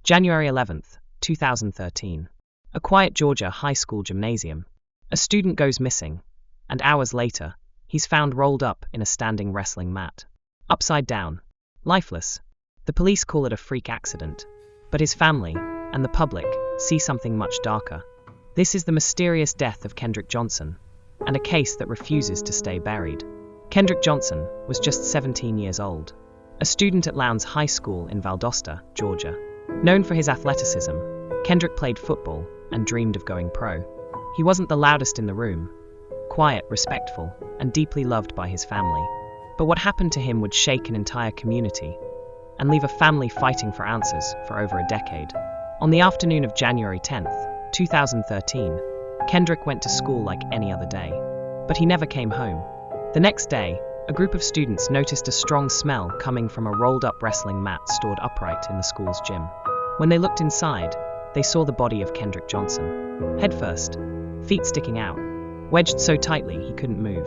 January 11th, 2013. A quiet Georgia high school gymnasium. A student goes missing, and hours later, he's found rolled up in a standing wrestling mat. Upside down. Lifeless. The police call it a freak accident, but his family and the public see something much darker. This is the mysterious death of Kendrick Johnson, and a case that refuses to stay buried. Kendrick Johnson was just 17 years old, a student at Lowndes High School in Valdosta, Georgia. Known for his athleticism, Kendrick played football and dreamed of going pro. He wasn't the loudest in the room, quiet, respectful, and deeply loved by his family. But what happened to him would shake an entire community and leave a family fighting for answers for over a decade. On the afternoon of January 10th, 2013, Kendrick went to school like any other day, but he never came home. The next day, a group of students noticed a strong smell coming from a rolled-up wrestling mat stored upright in the school's gym. When they looked inside, they saw the body of Kendrick Johnson, head first, feet sticking out, wedged so tightly he couldn't move,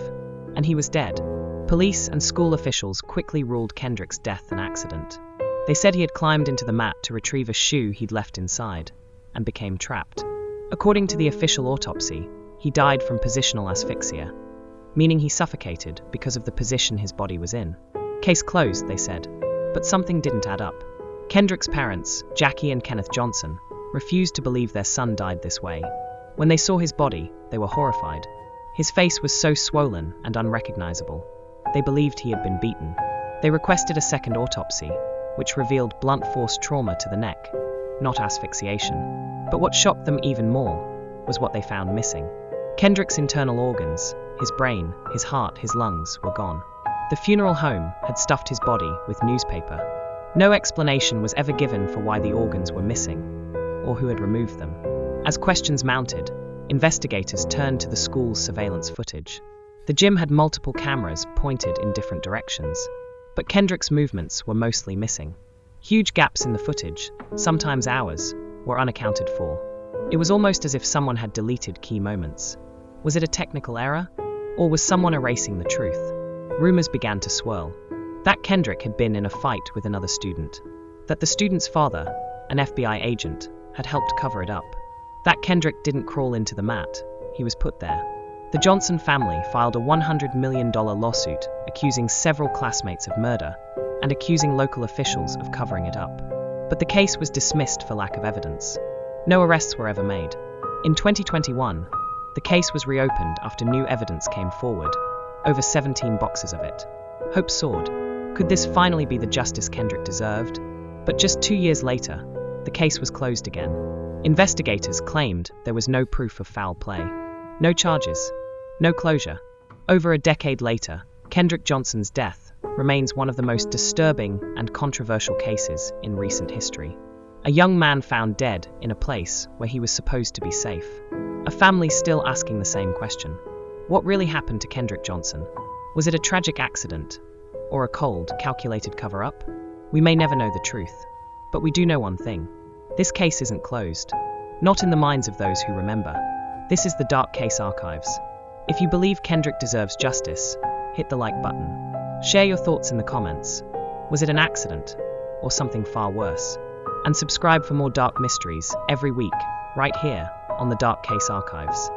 and he was dead. Police and school officials quickly ruled Kendrick's death an accident. They said he had climbed into the mat to retrieve a shoe he'd left inside, and became trapped. According to the official autopsy, he died from positional asphyxia, meaning he suffocated because of the position his body was in. Case closed, they said, but something didn't add up. Kendrick's parents, Jackie and Kenneth Johnson, refused to believe their son died this way. When they saw his body, they were horrified. His face was so swollen and unrecognizable. They believed he had been beaten. They requested a second autopsy, which revealed blunt force trauma to the neck, not asphyxiation. But what shocked them even more was what they found missing. Kendrick's internal organs, his brain, his heart, his lungs, were gone. The funeral home had stuffed his body with newspaper. No explanation was ever given for why the organs were missing, or who had removed them. As questions mounted, investigators turned to the school's surveillance footage. The gym had multiple cameras pointed in different directions, but Kendrick's movements were mostly missing. Huge gaps in the footage, sometimes hours, were unaccounted for. It was almost as if someone had deleted key moments. Was it a technical error? Or was someone erasing the truth? Rumors began to swirl. That Kendrick had been in a fight with another student. That the student's father, an FBI agent, had helped cover it up. That Kendrick didn't crawl into the mat, he was put there. The Johnson family filed a $100 million lawsuit accusing several classmates of murder and accusing local officials of covering it up. But the case was dismissed for lack of evidence. No arrests were ever made. In 2021, the case was reopened after new evidence came forward, over 17 boxes of it. Hope soared. Could this finally be the justice Kendrick deserved? But just 2 years later, the case was closed again. Investigators claimed there was no proof of foul play. No charges. No closure. Over a decade later, Kendrick Johnson's death remains one of the most disturbing and controversial cases in recent history. A young man found dead in a place where he was supposed to be safe. A family still asking the same question. What really happened to Kendrick Johnson? Was it a tragic accident? Or a cold, calculated cover-up? We may never know the truth. But we do know one thing. This case isn't closed. Not in the minds of those who remember. This is the Dark Case Archives. If you believe Kendrick deserves justice, hit the like button. Share your thoughts in the comments. Was it an accident? Or something far worse? And subscribe for more dark mysteries every week, right here on the Dark Case Archives.